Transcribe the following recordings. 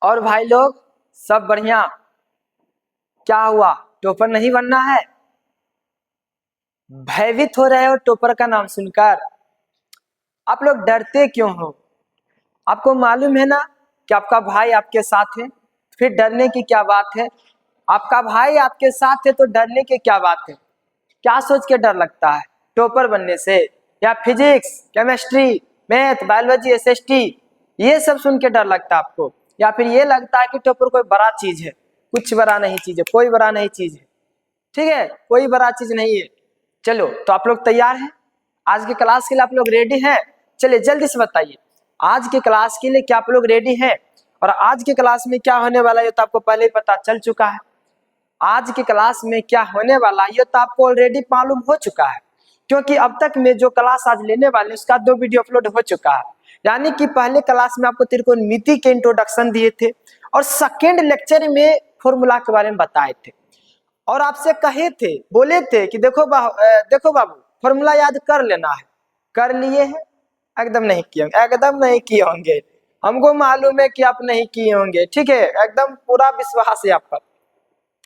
और भाई लोग सब बढ़िया? क्या हुआ, टॉपर नहीं बनना है? भयभीत हो रहे हो टॉपर का नाम सुनकर? आप लोग डरते क्यों हो? आपको मालूम है ना कि आपका भाई आपके साथ है, फिर डरने की क्या बात है? आपका भाई आपके साथ है तो डरने की क्या बात है? क्या सोच के डर लगता है टॉपर बनने से? या physics, chemistry, math, biology, SST ये सब सुन के डर लगता है आपको? या फिर ये लगता है कि टॉपर कोई बड़ा चीज है? कुछ बड़ा नहीं चीज है, कोई बड़ा नहीं चीज है। ठीक है, कोई बड़ा चीज नहीं है। चलो तो आप लोग तैयार हैं आज के क्लास के लिए? आप लोग रेडी हैं? चलिए जल्दी से बताइए आज के क्लास के लिए क्या आप लोग रेडी हैं? और आज के क्लास में क्या होने वाला है तो आपको पहले ही पता चल चुका है। आज के क्लास में क्या होने वाला है ये तो आपको ऑलरेडी मालूम हो चुका है, क्योंकि अब तक में जो क्लास आज लेने वाले उसका 2 वीडियो अपलोड हो चुका है। यानी कि पहले क्लास में आपको त्रिकोणमिति के इंट्रोडक्शन दिए थे और सेकेंड लेक्चर में फॉर्मूला के बारे में बताए थे, और आपसे कहे थे, बोले थे कि देखो बाबू फॉर्मूला याद कर लेना है। कर लिए हैं? एकदम नहीं किए होंगे, एकदम नहीं किए होंगे। हमको मालूम है कि आप नहीं किए होंगे, ठीक है, एकदम पूरा विश्वास है आप पर।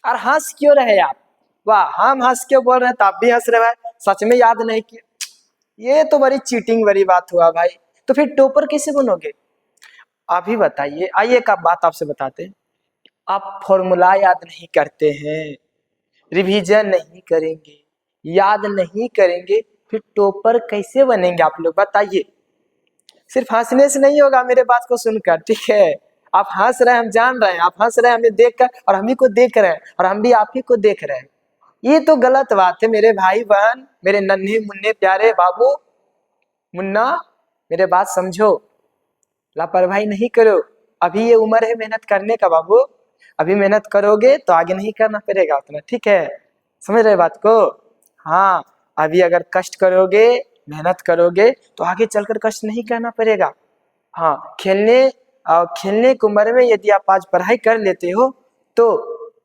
और हंस क्यों रहे आप? वाह, हम हंस क्यों बोल रहे हैं तो आप भी हंस रहे भाई, सच में याद नहीं किए। ये तो बड़ी चीटिंग वाली बात हुआ भाई। तो फिर टॉपर कैसे बनोगे? अभी बताइए, आइए एक आप बात आपसे बताते हैं। आप फॉर्मूला याद नहीं करते हैं, रिवीजन नहीं करेंगे, याद नहीं करेंगे, फिर टॉपर कैसे बनेंगे आप लोग बताइए? सिर्फ हंसने से नहीं होगा मेरे बात को सुनकर, ठीक है? आप हंस रहे हैं, हम जान रहे हैं, आप हंस रहे हैं हमें देखकर, और हम ही को देख रहे हैं, और हम भी आप ही को देख रहे हैं। ये तो गलत बात है मेरे भाई बहन, मेरे नन्हे मुन्ने प्यारे बाबू। मुन्ना, मेरे बात समझो, लापरवाही नहीं करो। अभी ये उम्र है मेहनत करने का बाबू। अभी मेहनत करोगे तो आगे नहीं करना पड़ेगा उतना, ठीक है? समझ रहे बात को? हाँ, अभी अगर कष्ट करोगे, मेहनत करोगे तो आगे चलकर कष्ट नहीं करना पड़ेगा। हाँ, खेलने की उम्र में यदि आप आज पढ़ाई कर लेते हो तो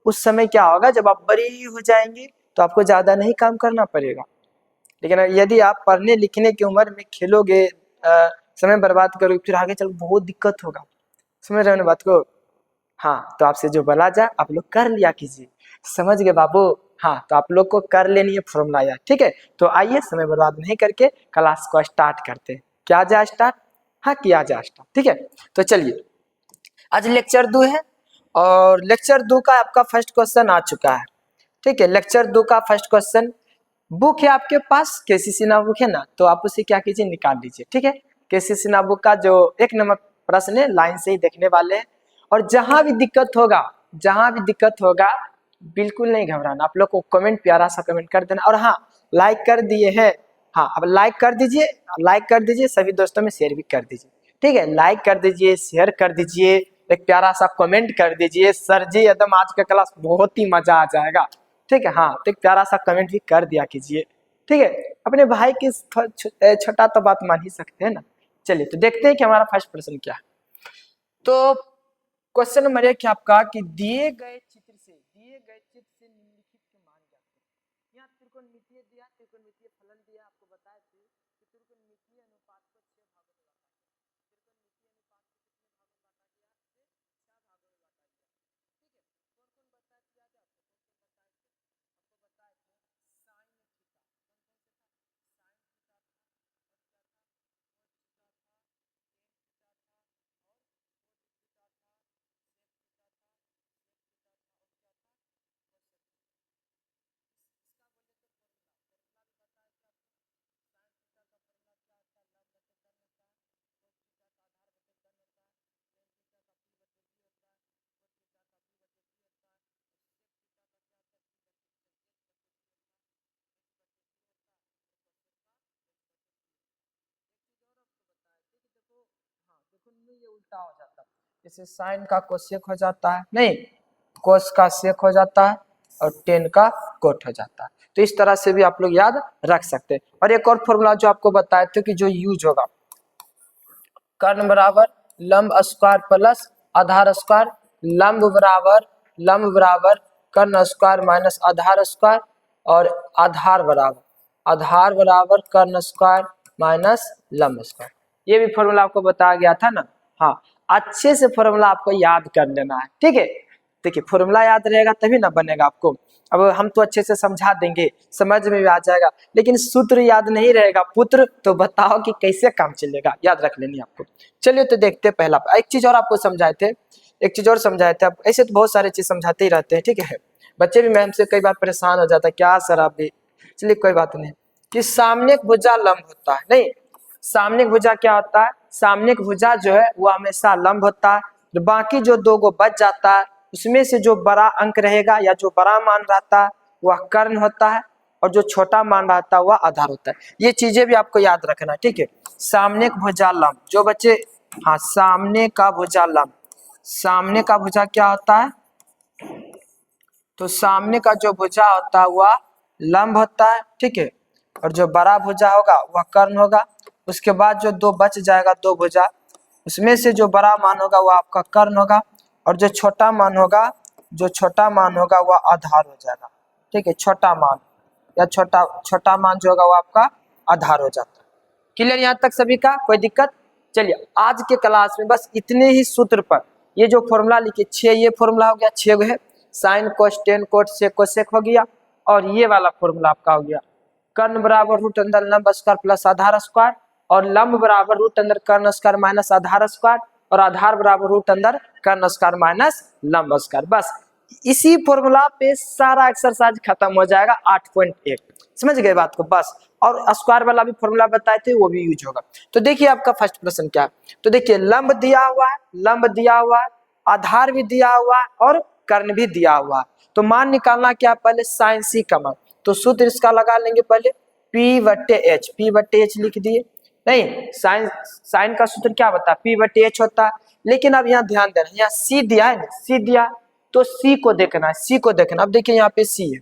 उस समय क्या होगा, जब आप बड़ी हो जाएंगे तो आपको ज्यादा नहीं काम करना पड़ेगा। लेकिन यदि आप पढ़ने लिखने की उम्र में खेलोगे, समय बर्बाद करोगे, फिर आगे चल बहुत दिक्कत होगा। समझ रहे हो ना बात को? हाँ, तो आपसे जो बोला जाए आप लोग कर लिया कीजिए। समझ गए बाबू? हाँ, तो आप लोग को कर लेनी है फॉर्मूला याद, ठीक है? तो आइए समय बर्बाद नहीं करके क्लास को स्टार्ट करते हैं। क्या जाए स्टार्ट? हाँ, किया जाए स्टार्ट, ठीक है? तो चलिए, आज लेक्चर 2 है और लेक्चर 2 का आपका फर्स्ट क्वेश्चन आ चुका है, ठीक है? लेक्चर 2 का फर्स्ट क्वेश्चन, बुक है आपके पास, केसीसी ना बुक है ना, तो आप उसे क्या कीजिए, निकाल लीजिए, ठीक है? केसीसी ना बुक का जो 1 नंबर प्रश्न है लाइन से ही देखने वाले हैं, और जहां भी दिक्कत होगा, जहां भी दिक्कत होगा बिल्कुल नहीं घबराना। आप लोग को कमेंट, प्यारा सा कमेंट कर देना, और हाँ, लाइक कर दिए हैं? हाँ, अब लाइक कर दीजिए, लाइक कर दीजिए, सभी दोस्तों में शेयर भी कर दीजिए, ठीक है? लाइक कर दीजिए, शेयर कर दीजिए, एक प्यारा सा कमेंट कर दीजिए, सर जी एकदम आज का क्लास बहुत ही मजा आ जाएगा, ठीक है? हाँ, तो एक प्यारा सा कमेंट भी कर दिया कीजिए, ठीक है? अपने भाई की छोटा तो बात मान ही सकते हैं ना। चलिए तो देखते हैं कि हमारा फर्स्ट प्रश्न क्या है। तो क्वेश्चन नंबर 1 है आपका कि दिए गए चित्र से निम्नलिखित के मान ज्ञात करें। यहाँ त्रिकोणमितीय दिया, त्रिकोणमितीय फलन दिया, आपको बताए थे कि त्रिकोणमितीय अनुपात को 6 भागों में बांटा गया। त्रिकोणमितीय अनुपात को कितने भागों में बांटा गया? 6 भागों में बांटा गया, ठीक है? कौन कौन बताया थे याद है आपको? कौन कौन बताए थे? आपको बताए थे साइन थीटा, कौन कौन से था? साइन थीटा था, और क्या था? कोस थीटा था, टेन थीटा था, और कोट थीटा था, सेक थीटा था, सेक थीटा था, और क्या था? Cosec theta. इसका बोले तो फॉर्मूला, फॉर्मूला भी बताया थे आपको। साइन थीटा का फॉर्मूला क्या होता है? लंब बटे तन होता है। कोस थीटा का आधार बटे तन होता है। टेन थीटा का पी बटे बी होता है। कोट थीटा का पी बटे सी होता है। और सेक थीटा का क्या होता है? पी बटे एच बटे सी होता है, एच बटे सी होता है, और कोसेक का एच बटे सी होता है। एक चीज और आपको बताया थे कि देखो, हाँ देखो, नहीं ये उल्टा हो जाता है, जैसे साइन का कोसेक हो जाता है, नहीं, कोस का सेक हो जाता है, और टेन का कोट हो जाता है। तो इस तरह से भी आप लोग याद रख सकते हैं। और एक और फॉर्मूला जो आपको बताए थे कि जो यूज होगा, कर्ण बराबर लंब स्क्वायर प्लस आधार स्क्वायर, लंब बराबर कर्ण स्क्वायर माइनस आधार स्क्वायर, और आधार बराबर कर्ण स्क्वायर माइनस लंब स्क्वायर। ये भी फॉर्मूला आपको बताया गया था ना। हाँ, अच्छे से फॉर्मूला आपको याद कर लेना है, ठीक है। देखिए फॉर्मूला याद रहेगा तभी ना बनेगा आपको। अब हम तो अच्छे से समझा देंगे, समझ में भी आ जाएगा, लेकिन सूत्र याद नहीं रहेगा पुत्र, तो बताओ कि कैसे काम चलेगा, याद रख लेनी आपको। चलिए तो देखते हैं पहला। एक चीज और आपको समझाए थे, एक चीज और समझाए थे। अब ऐसे तो बहुत सारे चीज समझाते ही रहते हैं, ठीक है। बच्चे भी मैम से कई बार परेशान हो जाता है, क्या सर आप भी। चलिए कोई बात नहीं। कि सामने एक भुजा लंब होता है, नहीं, सामने की भुजा क्या होता है, सामने की भुजा जो है वो हमेशा लंब होता है। तो बाकी जो दो गो बच जाता है उसमें से जो बड़ा अंक रहेगा या जो बड़ा मान रहता है वह कर्ण होता है, और जो छोटा मान रहता है वह आधार होता है। ये चीजें भी आपको याद रखना, ठीक है। सामने का भुजा लंब, जो बच्चे, हाँ, सामने का भुजा लंब, सामने का भुजा क्या होता है, तो सामने का जो भुजा होता है वह लंब होता है, ठीक है। और जो बड़ा भुजा होगा वह कर्ण होगा। उसके बाद जो दो बच जाएगा, दो भुजा, उसमें से जो बड़ा मान होगा वह आपका कर्ण होगा, और जो छोटा मान होगा, जो छोटा मान होगा वह आधार हो जाएगा, ठीक है। छोटा मान या छोटा छोटा मान जो होगा वह आपका आधार हो जाता है। क्लियर यहाँ तक सभी का, कोई दिक्कत? चलिए आज के क्लास में बस इतने ही सूत्र पर, ये जो फॉर्मूला लिखे 6, ये फॉर्मूला हो गया, 6 है। साइन कोस टेन कोट से कोसेक हो गया, और ये वाला फॉर्मूला आपका हो गया, कर्ण बराबर रूट अंदर लंब स्क्वायर प्लस आधार स्क्वायर, और लंब बराबर रूट अंदर कर्ण स्क्वायर माइनस आधार स्क्वायर, और आधार बराबर रूट अंदर कर्ण स्क्वायर माइनस लंब स्क्वायर। बस इसी फॉर्मूला पे सारा एक्सरसाइज खत्म हो जाएगा 8.1। समझ गए बात को? बस, और स्क्वायर वाला भी फॉर्मूला बताए थे वो भी यूज होगा। तो देखिए आपका फर्स्ट प्रश्न क्या है, तो देखिए लंब दिया हुआ है, लंब दिया हुआ है, आधार भी दिया हुआ है, और कर्ण भी दिया हुआ है। तो मान निकालना क्या, पहले साइन सी का मान, तो सूत्र इसका लगा लेंगे पहले, P बट्टे एच, P बट्टे एच लिख दिए। नहीं, साइन साइन का सूत्र क्या बता, P बट्टे एच होता है। लेकिन अब यहाँ ध्यान देना, यहाँ सी दिया है ना, सी दिया, तो सी को देखना है, सी को देखना। अब देखिए यहाँ पे सी है,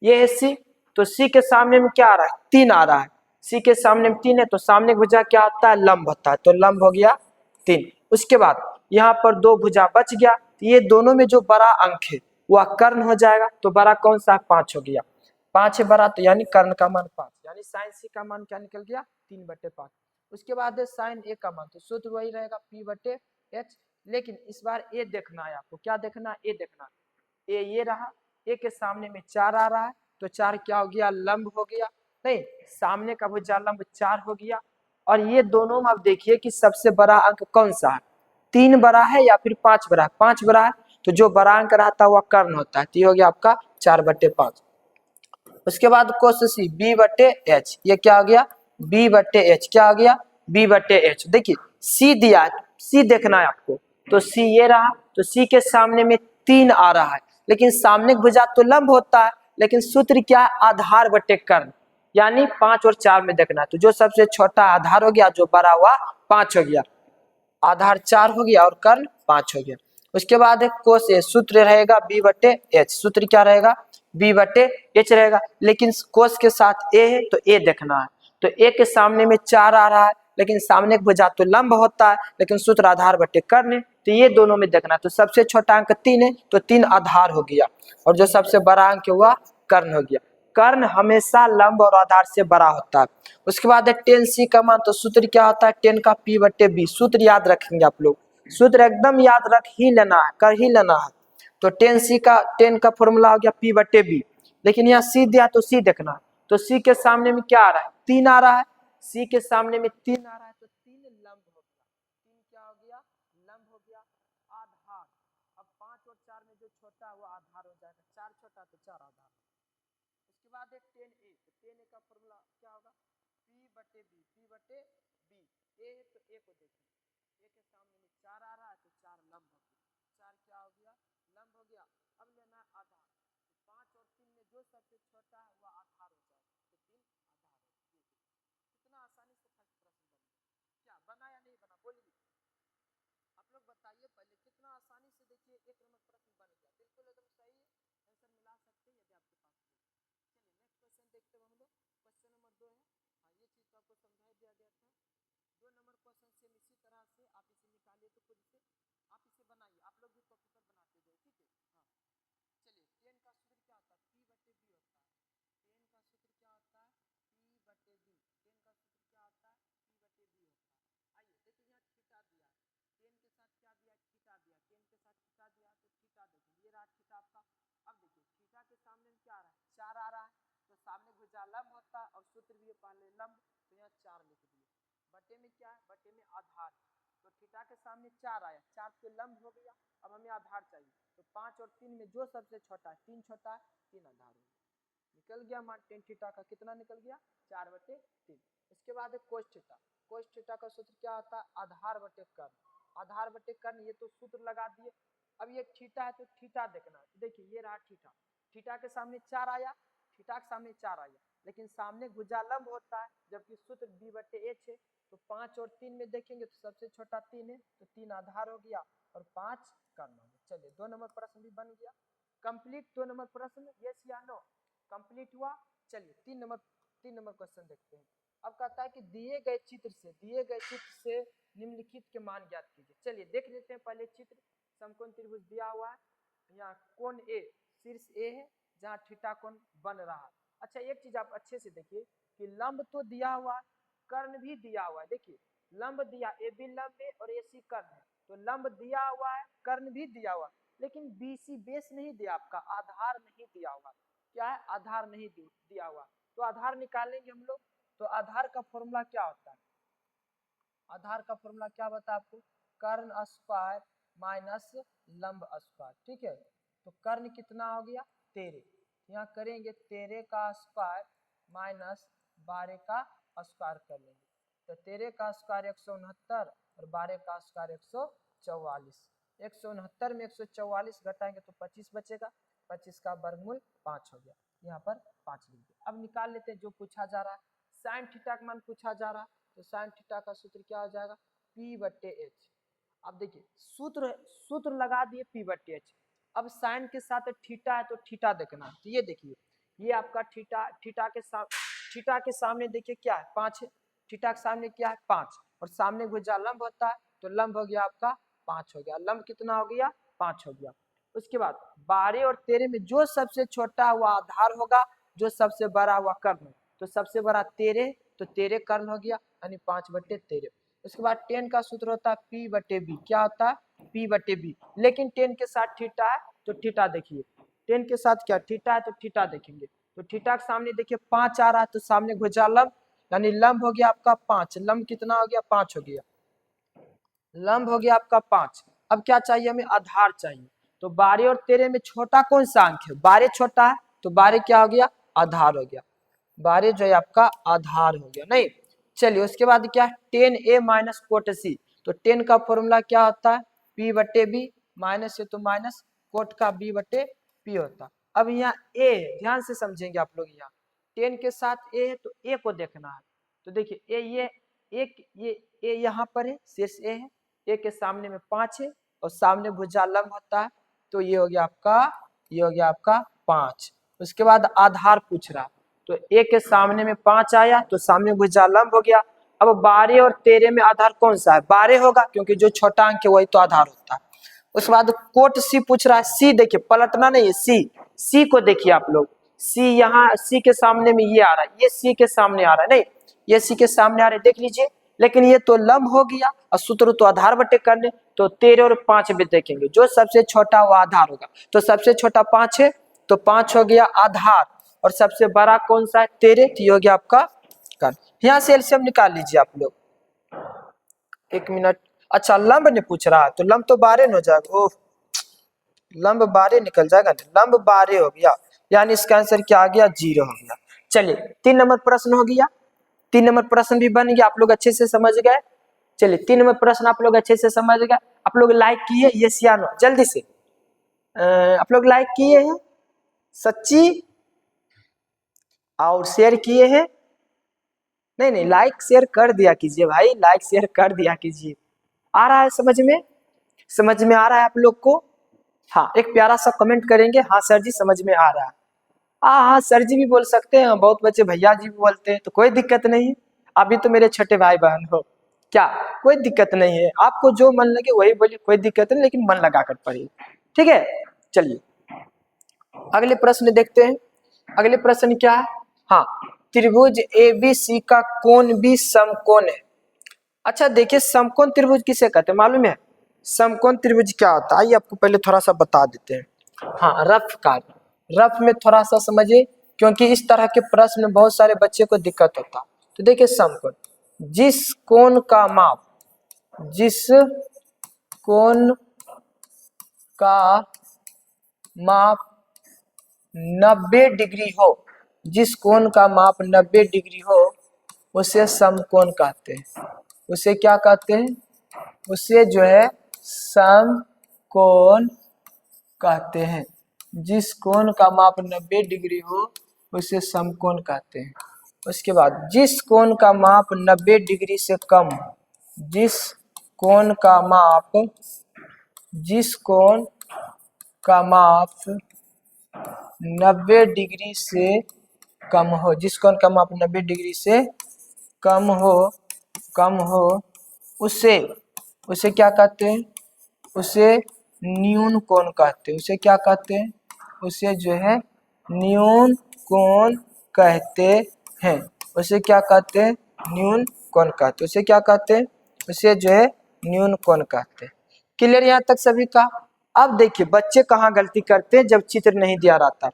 ये है सी, तो सी के सामने में क्या आ रहा है, 3 आ रहा है। सी के सामने में 3 है, तो सामने की भुजा क्या होता है, लंब होता है, तो लंब हो गया 3। उसके बाद यहाँ पर 2 भुजा बच गया, तो ये दोनों में जो बड़ा अंक है वह कर्ण हो जाएगा। तो बड़ा कौन सा, 5 हो गया, 5 है बड़ा, तो यानी कर्ण का मान 5, यानी साइन सी का मान क्या निकल गया, 3/5। उसके बाद है साइन ए का मान, तो सूत्र वही रहेगा P बटे एच। लेकिन इस बार ए देखना है आपको, क्या देखना है, ए देखना, ए ये रहा, ए के सामने में 4 आ रहा है, तो 4 क्या हो गया, लंब हो गया। नहीं, सामने का भुजा लंब 4 हो गया। और ये दोनों में आप देखिए कि सबसे बड़ा अंक कौन सा है, 3 बड़ा है या फिर 5 बड़ा है, 5 बड़ा है, तो जो बड़ा अंक रहता है वह कर्ण होता है, तो ये हो गया आपका 4/5। उसके बाद कोस सी, बी बटे एच, ये क्या हो गया, बी बटे एच, क्या हो गया, बी बटे एच। देखिए सी दिया है, सी देखना है आपको, तो सी ये रहा, तो सी के सामने में 3 आ रहा है, लेकिन सामने की भुजा तो लंब होता है, लेकिन सूत्र क्या है, आधार बटे कर्ण, यानी 5 और 4 में देखना है। तो जो सबसे छोटा आधार हो गया, जो बड़ा हुआ 5 हो गया, आधार 4 हो गया और कर्ण 5 हो गया। उसके बाद कोस ए, सूत्र रहेगा बी बटे एच, सूत्र क्या रहेगा, बी बटे एच रहेगा। लेकिन कोस के साथ ए है, तो ए देखना है, तो ए के सामने में 4 आ रहा है, लेकिन सामने की भुजा तो लंब होता है, लेकिन सूत्र आधार बटे कर्ण है, तो ये दोनों में देखना है। तो सबसे छोटा अंक 3 है, तो 3 आधार हो गया, और जो सबसे बड़ा अंक हुआ कर्ण हो गया। कर्ण हमेशा लंब और आधार से बड़ा होता है। उसके बाद है टेन सी का मान, तो सूत्र क्या होता है, 10 का P बटे बी, सूत्र याद रखेंगे आप लोग, सूत्र एकदम याद रख ही लेना है, कर ही लेना है। तो 10 का फॉर्मूला हो गया P बटे बी। लेकिन यहाँ सी दिया, तो सी देखना है, तो सी के सामने में क्या आ रहा है, 3 आ रहा है, सी के सामने में 3 आ रहा है, तो 3 लंब हो गया, 3 क्या हो गया, लंब हो गया, आधार। अब 5 और 4 में जो छोटा वो आधार हो जाएगा, 4 छोटा तो 4 आधार। उसके बाद है 10a, तो 10a का फॉर्मूला क्या होगा, P बटे बी, P बटे बी, ए है तो ए को देखिए, ए के सामने में 4 आ रहा है, तो 4 लंब हो गया, 4 क्या हो गया, लंब हो गया। अब लेना है आधार, तो 5 और 3 में जो सबसे छोटा है वह आधार हो जाएगा, तो 3 आधार हो गया। कितना आसानी से फर्स्ट प्रश्न बन गया, क्या बना या नहीं बना, बोलिए आप लोग बताइए पहले, कितना आसानी से देखिए 1 नंबर प्रश्न बन गया, बिल्कुल एकदम सही है, आंसर मिला सकते हैं यदि आपके पास। चलिए नेक्स्ट क्वेश्चन देखते हैं हम लोग, क्वेश्चन नंबर 2 है। हाँ, ये चीज तो आपको समझा दिया गया था। 2 नंबर क्वेश्चन सेम इसी तरह से आप इसे निकालिए, तो खुद से आप इसे बनाइए, आप लोग भी कॉपी पर बनाते जाइए, ठीक है। हाँ चलिए, 10 का सूत्र क्या होता है, P बटे बी होता है, 10 का सूत्र क्या होता है, P बटे बी, 10 का सूत्र क्या होता है, P बटे बी होता है। आइए देखिए यहाँ थीटा दिया है, 10 के साथ क्या दिया, थीटा दिया, टेन के साथ थीटा दिया तो थीटा देखिए ये रहा थीटा आपका। अब देखिए थीटा के सामने क्या आ रहा है, 4 आ रहा है, तो सामने भुजा लंब होता है और सूत्र भी पहले लंब, तो यहाँ 4 लिख दिए। बटे में क्या है, बटे में आधार, तो थीटा के सामने 4 आया, 4 पे लंब हो गया। अब हमें आधार चाहिए, तो 5 और 3 में जो सबसे छोटा है, 3 छोटा है, 3 आधार हो गया। निकल गया मान टेन थीटा का कितना निकल गया, 4/3। इसके बाद है कोस थीटा। कोस थीटा का सूत्र क्या होता है, आधार बटे कर्ण। आधार बटे कर्ण, ये तो सूत्र लगा दिए। अब ये थीटा है तो थीटा देखना है, देखिए ये रहा थीटा, थीटा के सामने 4 आया, थीटा के सामने 4 आया, लेकिन सामने भुजा लंब होता है, जबकि सूत्र b/h है। तो 5 और 3 में देखेंगे तो सबसे छोटा 3 है, तो 3 आधार हो गया और 5 कर्ण हो गया। चलिए 2 नंबर प्रश्न भी बन गया कंप्लीट। 2 नंबर प्रश्न यस या नो कंप्लीट हुआ। चलिए 3 नंबर क्वेश्चन देखते हैं। अब कहता है कि दिए गए चित्र से निम्नलिखित के मान ज्ञात कीजिए। चलिए देख लेते हैं पहले चित्र। समकोण त्रिभुज दिया हुआ है, यहाँ कोण ए, शीर्ष ए है जहाँ थीटा कोण बन रहा है। अच्छा एक चीज आप अच्छे से देखिए कि लंब तो दिया हुआ है, कर्ण भी दिया हुआ है। देखिए लंब दिया, ए बी लंब है और ए सी कर्ण है, तो लंब दिया हुआ है, कर्ण भी दिया हुआ है, लेकिन बी सी बेस नहीं दिया, आपका आधार नहीं दिया हुआ। क्या है, आधार नहीं दिया हुआ, तो आधार निकालेंगे हम लोग। तो आधार का फॉर्मूला क्या होता है, आधार का फॉर्मूला क्या बता आपको, कर्ण स्क्वायर माइनस लंब स्क्वायर। ठीक है, तो कर्ण कितना हो गया 13, यहाँ करेंगे 13 का स्क्वायर माइनस 12 का स्क्वायर कर लेंगे, तो 13 का स्क्वायर 169 और 12 का स्क्वायर 144। 169 में 144 घटाएंगे तो 25 बचेगा, 25 का वर्गमूल 5 हो गया, यहाँ पर 5 लिख दिया। अब निकाल लेते हैं जो पूछा जा रहा है, साइन थीटा का मान पूछा जा रहा है, तो साइन थीटा का सूत्र क्या हो जाएगा, p/h। अब देखिए सूत्र लगा दिए p/h। अब साइन के साथ थीटा है तो थीटा देखना है, तो ये देखिए ये आपका थीटा के सामने देखिए क्या है 5 है, थीटा के सामने क्या है 5, और सामने भुजा लंब होता है, तो लंब हो गया आपका 5 हो गया, लंब कितना हो गया 5 हो गया। उसके बाद 12 और 13 में जो सबसे छोटा हुआ आधार होगा, जो सबसे बड़ा हुआ कर्ण, तो सबसे बड़ा 13, तो 13 कर्ण हो गया यानी 5/13। उसके बाद 10 का सूत्र होता है p/b, क्या होता है p/b, लेकिन 10 के साथ थीटा है तो थीटा देखिए, 10 के साथ क्या थीटा है तो थीटा देखेंगे, तो थीटा के सामने देखिए 5 आ रहा है, तो सामने भुजा लंब यानी लंब हो गया आपका 5, लंब कितना हो गया 5 हो गया, लंब हो गया आपका 5। अब क्या चाहिए हमें, आधार चाहिए, तो 12 और 13 में छोटा कौन सा अंक है, 12 छोटा है, तो 12 क्या हो गया आधार हो गया, 12 जो है आपका आधार हो गया। नहीं चलिए उसके बाद क्या 10a माइनस कोट सी, तो 10 का फॉर्मूला क्या होता है p/b, माइनस है तो माइनस, कोट का b/p होता है। अब यहाँ a ध्यान से समझेंगे आप लोग, यहाँ 10 के साथ a है तो a को देखना है, तो देखिए a ये a यहाँ पर है, शीर्ष a है, a के सामने में 5 है और सामने भुजा लंब होता है, तो ये हो गया आपका, ये हो गया आपका 5। उसके बाद आधार पूछ रहा, तो a के सामने में 5 आया तो सामने भुजा लंब हो गया। अब 12 और 13 में आधार कौन सा है, 12 होगा, क्योंकि जो छोटा अंक है वही तो आधार होता है। उसके बाद कोट सी पूछ रहा है, सी देखिए पलटना नहीं है, सी को देखिए आप लोग, सी यहाँ सी के सामने में ये आ रहा है, ये सी के सामने आ रहा है, नहीं ये सी के सामने आ रहा है देख लीजिए, लेकिन ये तो लंब हो गया और सूत्र तो आधार बटे करने, तो 13 और 5 भी देखेंगे, जो सबसे छोटा वो आधार होगा, तो सबसे छोटा 5 है तो 5 हो गया आधार, और सबसे बड़ा कौन सा है 13, तो ये हो गया आपका कर्ण। यहाँ से एलसीएम निकाल लीजिए आप लोग, 1 मिनट। अच्छा लंब ने पूछ रहा है, तो लंब तो 12 हो जाएगा, ओह लंब 12 निकल जाएगा, लंब 12 हो गया, यानी इसका आंसर क्या आ गया 0 हो गया। चलिए 3 नंबर प्रश्न हो गया, 3 नंबर प्रश्न भी बन गया, आप लोग अच्छे से समझ गए। चलिए 3 नंबर प्रश्न आप लोग अच्छे से समझ गए, आप लोग लाइक किए यस या नो जल्दी से, आप लोग लाइक किए हैं सच्ची, और शेयर किए हैं, नहीं लाइक शेयर कर दिया कीजिए भाई, लाइक शेयर कर दिया कीजिए। आ रहा है समझ में आ रहा है आप लोग को, हाँ एक प्यारा सा कमेंट करेंगे, हाँ सर जी समझ में आ रहा है, हाँ सर जी भी बोल सकते हैं, बहुत बच्चे भैया जी भी बोलते हैं, तो कोई दिक्कत नहीं है, अभी तो मेरे छोटे भाई बहन हो, क्या कोई दिक्कत नहीं है, आपको जो मन लगे वही बोलिए, कोई दिक्कत नहीं, लेकिन मन लगा कर पढ़िए, ठीक है। चलिए अगले प्रश्न देखते हैं, अगले प्रश्न क्या है, हाँ त्रिभुज ABC का कोण भी समकोण है। अच्छा देखिए समकोण त्रिभुज किसे कहते हैं मालूम है, समकोण त्रिभुज क्या होता है, आइए आपको पहले थोड़ा सा बता देते हैं। हाँ, रफ कार्य, रफ में थोड़ा सा समझिए, क्योंकि इस तरह के प्रश्न में बहुत सारे बच्चे को दिक्कत होता है। तो देखिए, समकोण, जिस कोण का माप, जिस कोण का माप 90 डिग्री हो, जिस कोण का माप 90 डिग्री हो, उसे समकोण कहते हैं। उसे क्या कहते हैं? उसे जो है समकोण कहते हैं। जिस कोण का माप 90 डिग्री हो उसे समकोण कहते हैं। उसके बाद जिस कोण का माप 90 डिग्री से कम हो, जिस कोण का माप, जिस कोण का माप 90 डिग्री से कम हो, जिस कोण का माप 90 डिग्री से कम हो, उसे क्या कहते हैं? उसे न्यून कोण कहते हैं। उसे क्या कहते हैं? उसे जो है न्यून कोण कहते हैं। उसे क्या कहते हैं? न्यून कोण कहते हैं। उसे क्या कहते हैं? उसे जो है न्यून कोण कहते हैं। क्लियर यहाँ तक सभी का? अब देखिए बच्चे कहाँ गलती करते हैं, जब चित्र नहीं दिया रहता।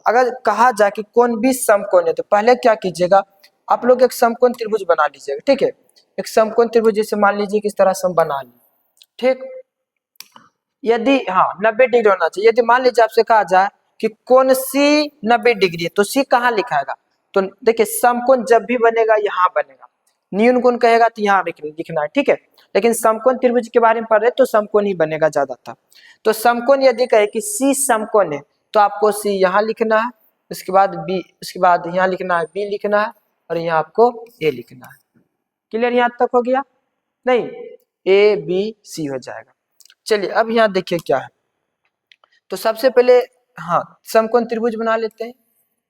अगर कहा जाए कि कोण भी समकोण है, तो पहले क्या कीजिएगा, आप लोग एक समकोण त्रिभुज बना लीजिएगा। ठीक है, एक समकोण त्रिभुज जैसे मान लीजिए किस तरह से बना ली। ठीक, यदि 90 डिग्री होना चाहिए। यदि मान लीजिए आपसे कहा जाए कि कोण सी 90 डिग्री है, तो सी कहाँ लिखाएगा? तो देखिए, समकोण जब भी बनेगा यहाँ बनेगा, न्यून कोण कहेगा तो यहाँ लिखना है। ठीक है, लेकिन समकोण त्रिभुज के बारे में पढ़ रहे तो समकोण ही बनेगा ज्यादातर। तो समकोण यदि कहे कि सी समकोण है, तो आपको सी यहाँ लिखना है, उसके बाद बी, उसके बाद यहाँ लिखना है बी लिखना है, और यहाँ आपको ए लिखना है। क्लियर यहाँ तक हो गया? नहीं, ए बी सी हो जाएगा। चलिए अब यहाँ देखिए क्या है। तो सबसे पहले समकोण त्रिभुज बना लेते हैं।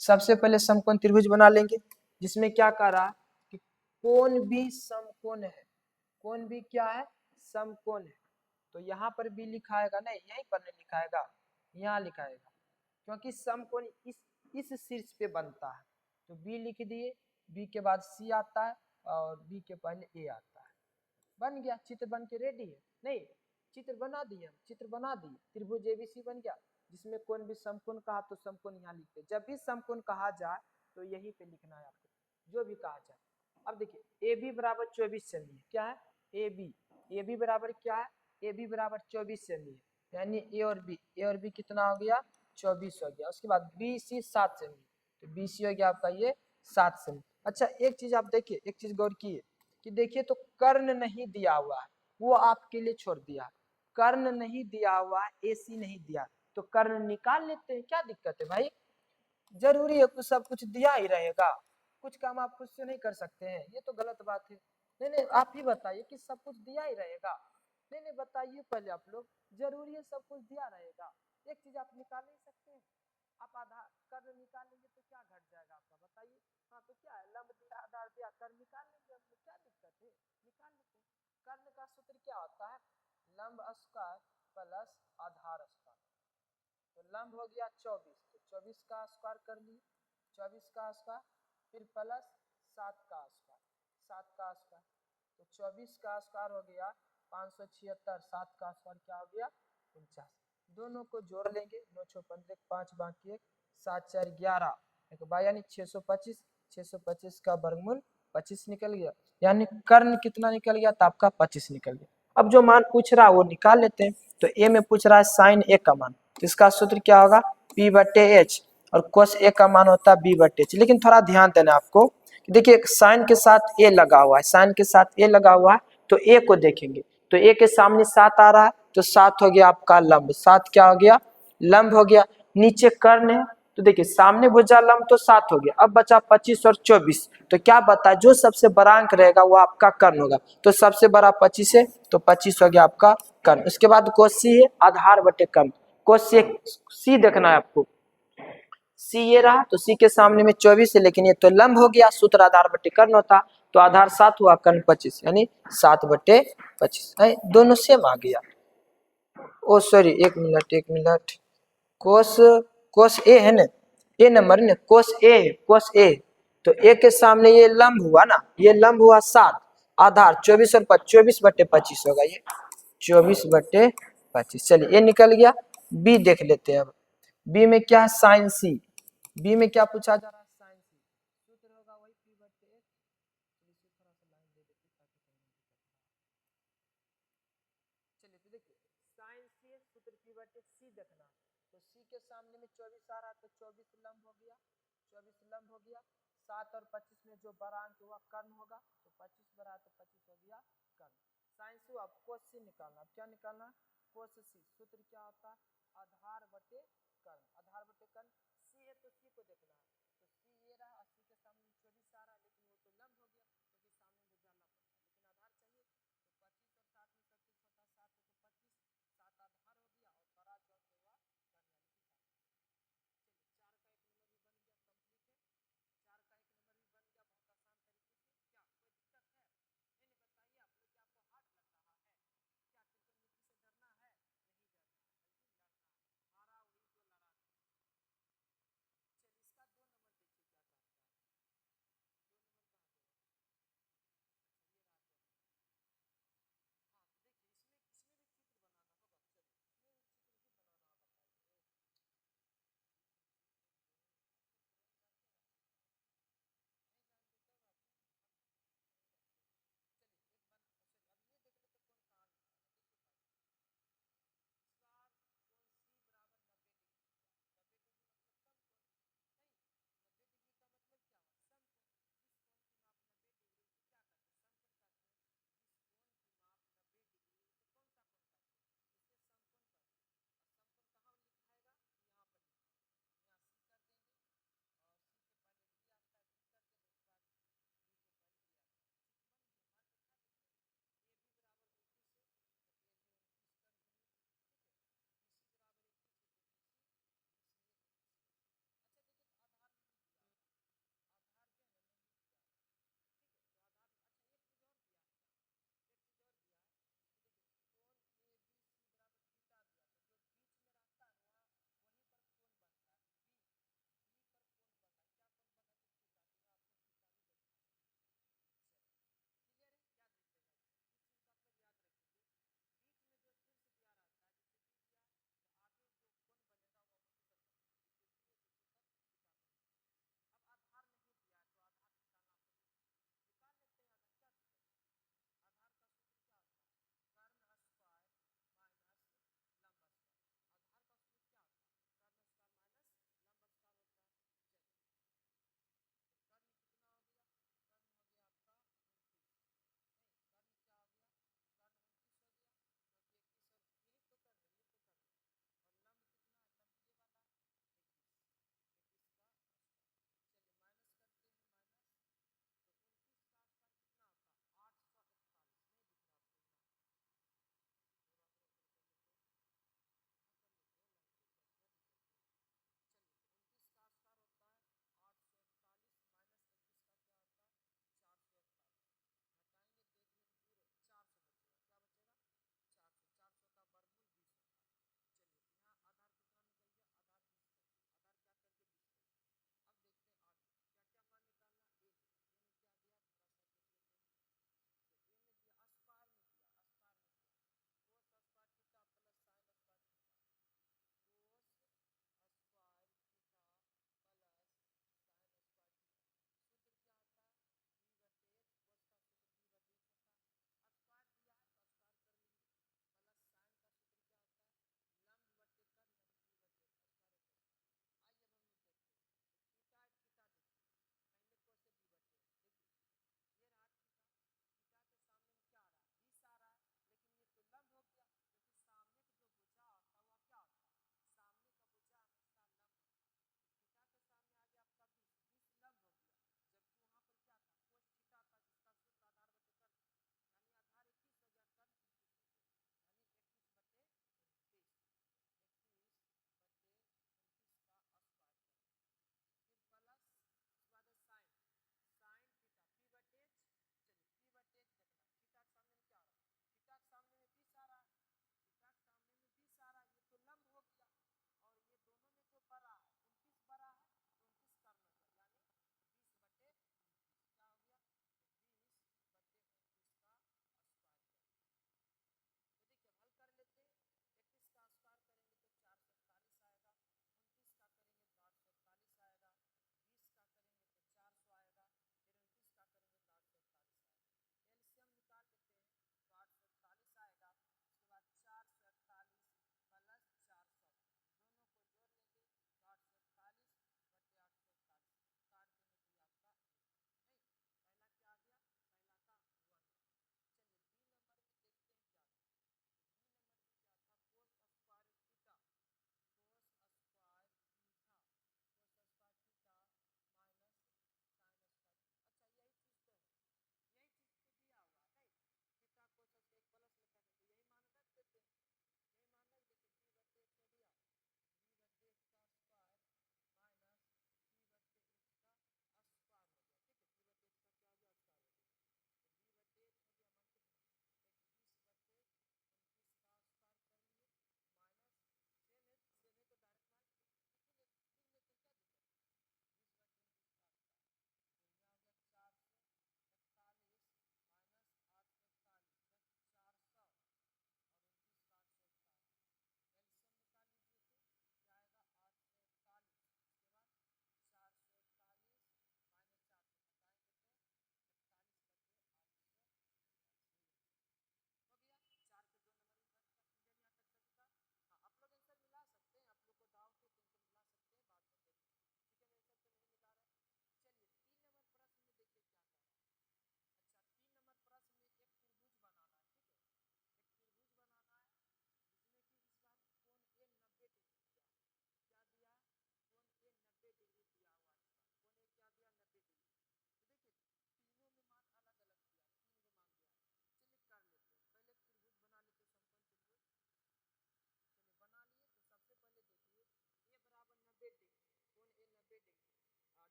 सबसे पहले समकोण त्रिभुज बना लेंगे, जिसमें क्या कह रहा है कि कोण भी समकोण है। कोण भी क्या है? समकोण है। तो यहाँ पर भी लिखाएगा, नहीं यहीं पर नहीं लिखाएगा, यहाँ लिखाएगा, क्योंकि समकोण इस शीर्ष पे बनता है। तो बी लिख दिए, बी के बाद सी आता है, और बी के पहले ए आता है। बन गया, चित्र बन के रेडी है। नहीं, चित्र बना दिए, हम चित्र बना दिए, त्रिभुज एबीसी बन गया, जिसमें कोण भी समकोण कहा तो समकोण यहाँ लिखते। जब भी समकोण कहा जाए तो यहीं पे लिखना है आपको, जो भी कहा जाए। अब देखिए, ए बी बराबर 24 सेमी है। क्या है? ए बी बराबर क्या है? ए बी बराबर 24 सेमी है, यानी ए और बी कितना हो गया? 24 हो गया। उसके बाद बी सी 7 सेमी, तो बी सी हो गया आपका ये 7 सेमी। अच्छा, एक चीज आप देखिए, एक चीज गौर किए कि देखिए, तो कर्ण नहीं दिया हुआ है, वो आपके लिए छोड़ दिया। कर्ण नहीं दिया हुआ, एसी नहीं दिया, तो कर्ण निकाल लेते हैं, क्या दिक्कत है भाई? जरूरी है कुछ सब कुछ दिया ही रहेगा? कुछ काम आप खुद से नहीं कर सकते हैं? ये तो गलत बात है। नहीं, आप ही बताइए कि सब कुछ दिया ही रहेगा? नहीं, बताइए पहले आप लोग, जरूरी है सब कुछ दिया रहेगा? एक चीज आप निकाल नहीं सकते हैं? आप आधार कर्ण निकाल लेंगे तो क्या घट जाएगा आपका, बताइए? तो क्या है, लंब दिया, आधार दिया, कर्ण निकाल लेंगे, हम क्या दिक्कत है? निकाल लेते हैं। कर्ण का सूत्र क्या होता है? लंब स्क्वायर प्लस आधार स्क्वायर। तो लंब हो गया 24, तो 24 का स्क्वायर कर लिए, 24 का स्क्वायर, फिर प्लस 7 का स्क्वायर, 7 का स्क्वायर, तो 24 का स्क्वायर हो गया 576, 7 का स्क्वायर क्या हो गया? 49। दोनों को जोड़ लेंगे, 9 6 15, 5 बाकी 1, 7 4 11, एक बार यानी 625, 625 का वर्गमूल 25 निकल गया, यानी कर्ण कितना निकल गया? तो आपका 25 निकल गया। अब जो मान पूछ रहा है वो निकाल लेते हैं। तो ए में पूछ रहा है साइन ए का मान, तो इसका सूत्र क्या होगा? P/H, और कोस ए का मान होता है B/H। लेकिन थोड़ा ध्यान देना आपको, देखिए साइन के साथ ए लगा हुआ है, साइन के साथ ए लगा हुआ है, तो ए को देखेंगे, तो ए के सामने 7 आ रहा है, तो 7 हो गया आपका लंब। 7 क्या हो गया? लंब हो गया। नीचे कर्ण है, तो देखिए सामने भुजा लंब तो 7 हो गया। अब बचा 25 और 24, तो क्या बताए? जो सबसे बड़ा अंक रहेगा वो आपका कर्ण होगा। तो सबसे बड़ा 25 है, तो 25 हो गया आपका कर्ण। उसके बाद कोसी है, आधार बटे कर्ण। कोसी सी देखना है आपको, सी ये रहा, तो सी के सामने में 24 है, लेकिन ये तो लंब हो गया, सूत्र आधार बटे कर्ण होता, तो आधार 7 हुआ, कर्ण 25, यानी 7/25 है। दोनों सेम आ गया। ओ सॉरी, एक मिनट, कोस ए है ना, ए नंबर ने कोस ए, तो ए के सामने ये लंब हुआ ना, ये लंब हुआ 7, आधार 24 और 24/25 होगा ये। 24/25। चलिए ये निकल गया। बी देख लेते हैं अब। बी में क्या है, साइन सी। बी में क्या पूछा जा रहा है, साइन सी। सूत्र होगा वही P/1। चलिए तो देखिए साइन सी सूत्र P/c देखना। तो सी के सामने में 24 आ रहा है तो 24 लंब हो गया, 24 लंब हो गया। 7 और 25 में जो बड़ा अंक हुआ कर्ण होगा, तो 25 बड़ा तो 25 हो गया कर्ण। साइन सी अब कोस सी निकालना। अब क्या निकालना, कोस सी। सूत्र क्या होता है, आधार बटे कर्ण। आधार बटे कर्ण। सी है तो सी को देखना है, तो सी ये रहा और सी के सामने 24 आ रहा, लेकिन वो तो लंब हो गया क्योंकि सामने में जाना पड़ता है, लेकिन आधार चाहिए। तो 25 और 7 में सबसे छोटा 7 है तो 25, 7 आधार हो गया और बड़ा जो अंक हुआ कर्ण यानी कि 7। चलिए 4 का 1 नंबर भी बन गया, कंप्लीट है। 4 का 1 नंबर भी बन गया बहुत आसान तरीके से। क्या कोई दिक्कत है? नहीं नहीं बताइए आप लोग, क्या आपको हार्ड लग रहा है? क्या क्रिकेट मिट्टी से डरना है? नहीं डरना है बल्कि लड़ना है, हारा वही तो लड़ा था। चलिए इसका 2 नंबर देखिए क्या कहता है। 2 नंबर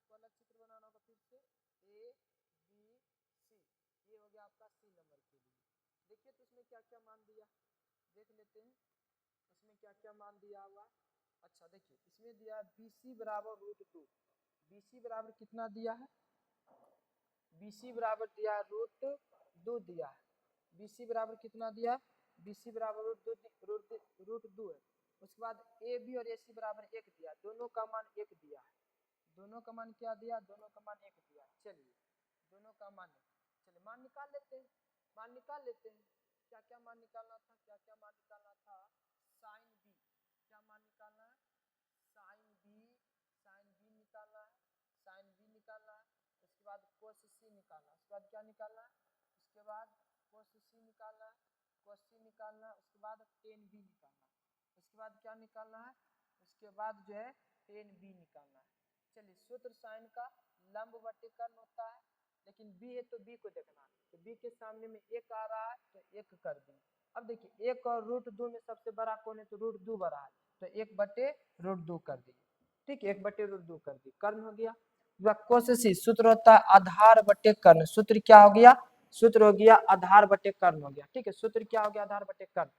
आपको अलग चित्र बनाना होगा फिर से ए बी सी, ये हो गया आपका सी नंबर के लिए। देखिए तो इसमें क्या क्या मान दिया, देख लेते हैं इसमें क्या क्या मान दिया हुआ। अच्छा देखिए इसमें दिया बी सी बराबर √2, बी सी बराबर कितना दिया है, बी सी बराबर दिया है √2 दिया है, बी सी बराबर कितना दिया है, बी सी बराबर √2 है। उसके बाद ए बी और ए सी बराबर 1 दिया, दोनों का मान 1 दिया है, दोनों का मान क्या दिया, दोनों का मान 1 दिया। चलिए दोनों का मान, चलिए मान निकाल लेते हैं, मान निकाल लेते हैं। क्या क्या मान निकालना था, क्या क्या मान निकालना था, साइन बी, क्या मान निकालना है, साइन बी, साइन बी निकालना है, साइन बी निकालना है। उसके बाद कोस सी निकालना है, उसके बाद क्या निकालना है, उसके बाद कोस सी निकालना है, कोस सी निकालना है। उसके बाद टेन बी निकालना है, उसके बाद क्या निकालना है, उसके बाद जो है टेन बी निकालना है। चलिए सूत्र साइन का लंब बटे कर्ण होता है, लेकिन बी है तो बी को देखना है, तो बी के सामने में 1 आ रहा है तो 1 कर दिए। अब देखिए 1 और √2 में सबसे बड़ा कौन है, तो √2 बड़ा है, तो 1 बटे √2 कर दिए। ठीक है 1 बटे √2 कर दिए, कर्ण हो गया। कोशिश सूत्र होता है आधार बटे कर्ण, सूत्र क्या हो गया, सूत्र हो गया आधार बटे कर्ण हो गया। ठीक है सूत्र क्या हो गया, आधार बटे कर्ण।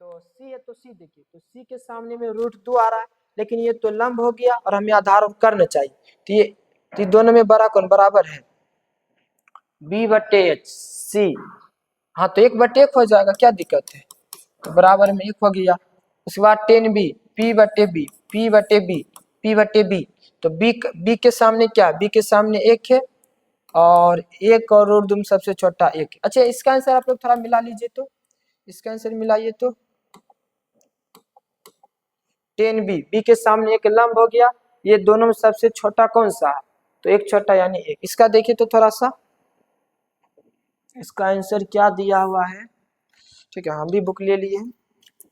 तो सी है तो सी देखिए, तो सी के सामने में √2 आ रहा है, लेकिन ये तो लंब हो गया और हमें आधार और कर्ण चाहिए, तो ये दोनों में बड़ा कौन, बराबर है बी बटे एच सी। हाँ तो 1/1 हो जाएगा, क्या दिक्कत है, तो बराबर में 1 हो गया। उसके बाद टेन बी, पी बटे बी, पी बटे बी, पी बटे बी, तो बी के सामने क्या, बी के सामने 1 है और 1 और √2 में सबसे छोटा 1। अच्छा इसका आंसर आप लोग थोड़ा मिला लीजिए, तो इसका आंसर मिलाइए तो टेन बी, बी के सामने एक लंब हो गया, ये दोनों में सबसे छोटा कौन सा है, तो एक छोटा यानी 1। इसका देखिए तो थोड़ा सा, इसका आंसर क्या दिया हुआ है, ठीक है हम भी बुक ले लिए हैं,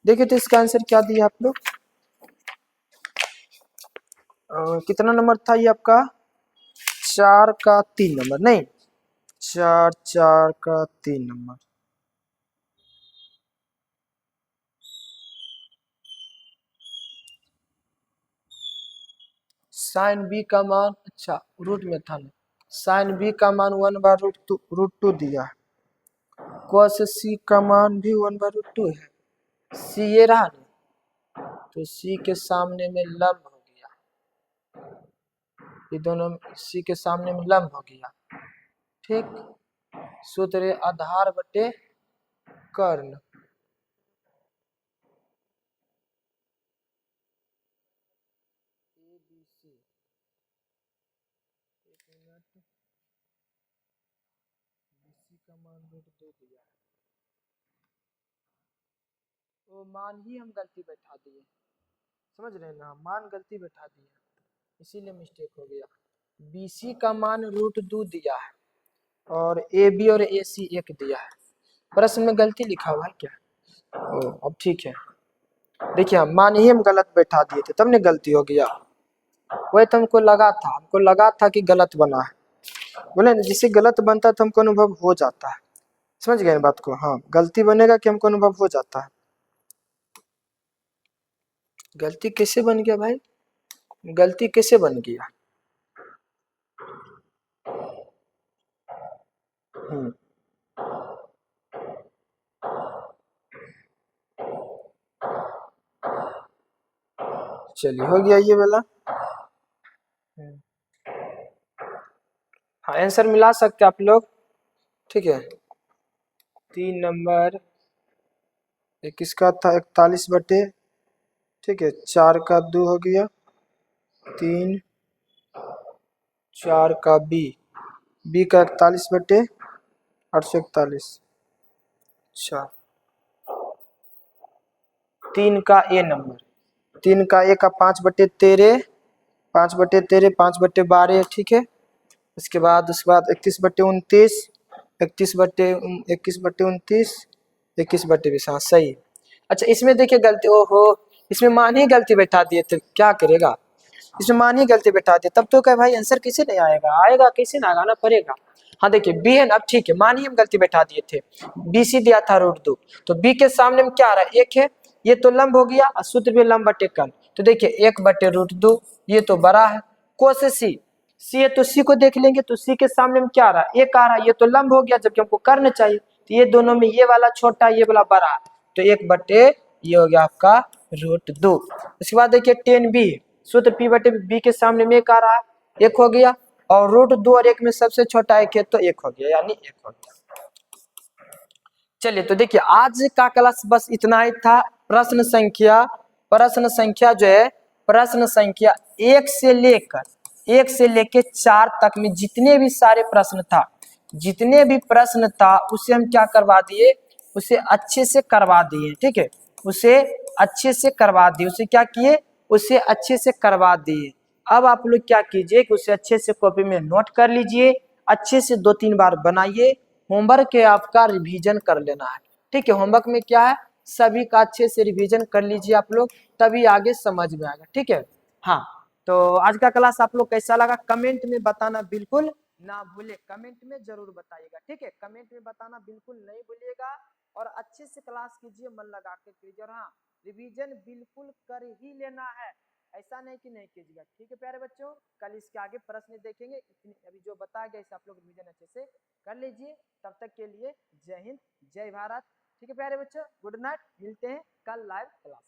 देखिए तो इसका आंसर क्या दिया आप लोग, कितना नंबर था ये आपका, 4 का 3 नंबर, नहीं 4 का 3 नंबर। साइन बी का मान, अच्छा रूट में था ना, साइन बी का मान 1/√2 दिया है, cos सी का मान भी 1/√2 है, सी ये रहा ना, तो सी के सामने में लंब हो गया, ये दोनों सी के सामने में लंब हो गया। ठीक सूत्र आधार बटे कर्ण, ABC, एक मिनट, BC का मान √2 दिया है, वो मान ही हम गलती बैठा दिए, समझ रहे हैं ना, मान गलती बैठा दिए इसीलिए मिस्टेक हो गया। BC का मान √2 दिया है और AB और AC 1 दिया है, प्रश्न में गलती लिखा हुआ है क्या, अब ठीक है। देखिए मान ही हम गलत बैठा दिए थे तब ने गलती हो गया, वही तो हमको लगा था कि गलत बना है, बोले ना जिससे गलत बनता तो हमको अनुभव हो जाता है, समझ गए बात को, हाँ गलती बनेगा कि हमको अनुभव हो जाता है। गलती कैसे बन गया भाई, गलती कैसे बन गया, चलिए हो गया ये वाला। हाँ आंसर मिला सकते आप लोग, ठीक है 3 नंबर, एक किसका था 41 बटे, ठीक है 4 का 2 हो गया, 3 4 का बी का 41 बटे 841, अच्छा 3 का ए नंबर, 3 का ए का 5/13, 5/13, 5/12, ठीक है। उसके बाद 31/29, 21/29, 21/20, हाँ सही है। अच्छा इसमें देखिए गलती, ओहो इसमें मान ही गलती बैठा दिए थे, क्या करेगा, इसमें मान ही गलती बैठा दिए, तब तो क्या भाई आंसर कैसे नहीं आएगा, आएगा कैसे ना, आना पड़ेगा। हाँ देखिए बी है ना, अब ठीक है मान ही हम गलती बैठा दिए थे, बी सी दिया था √2, तो बी के सामने में क्या आ रहा है 1 है, ये तो लंब हो गया और सूत्र में लंब बटे कर्ण, तो देखिए 1/√2, ये तो बड़ा है, कोस सी, सी है तो सी को देख लेंगे, तो सी के सामने में क्या आ रहा है, एक आ रहा है, ये तो लंब हो गया जबकि हमको कर्ण चाहिए, तो ये दोनों में ये वाला छोटा ये वाला बड़ा, तो 1/, ये हो गया आपका √2। उसके बाद देखिए 10b, सूत्र p/b के सामने में एक आ रहा है, एक हो गया, और √2 और 1 में सबसे छोटा एक है तो 1 हो गया, यानी 1 हो गया। चलिए तो देखिए आज का क्लास बस इतना ही था। प्रश्न संख्या जो है, प्रश्न संख्या 1 से लेकर 4 तक में जितने भी सारे प्रश्न था, जितने भी प्रश्न था उसे हम क्या करवा दिए, उसे अच्छे से करवा दिए, ठीक है, उसे अच्छे से करवा दिए, उसे क्या किए, उसे अच्छे से करवा दिए। अब आप लोग क्या कीजिए कि उसे अच्छे से कॉपी में नोट कर लीजिए, अच्छे से 2-3 बार बनाइए, होमवर्क के आपका रिवीजन कर लेना है, ठीक है। होमवर्क में क्या है, सभी का अच्छे से रिवीजन कर लीजिए आप लोग, तभी आगे समझ में आएगा, ठीक है। हाँ, तो आज का क्लास आप लोग कैसा लगा कमेंट में बताना बिल्कुल ना भूले, कमेंट में जरूर बताइएगा, ठीक है, कमेंट में बताना बिल्कुल नहीं भूलिएगा। और अच्छे से क्लास कीजिए, मन लगा के कीजिए, और हाँ रिवीजन बिल्कुल कर ही लेना है, ऐसा नहीं कि नहीं कीजिएगा, ठीक है प्यारे बच्चों। कल इसके आगे प्रश्न देखेंगे, इतनी अभी जो बताया गया इसे आप लोग रिवीजन अच्छे से कर लीजिए। तब तक के लिए जय हिंद, जय भारत, ठीक है प्यारे बच्चों, गुड नाइट, मिलते हैं कल लाइव क्लास।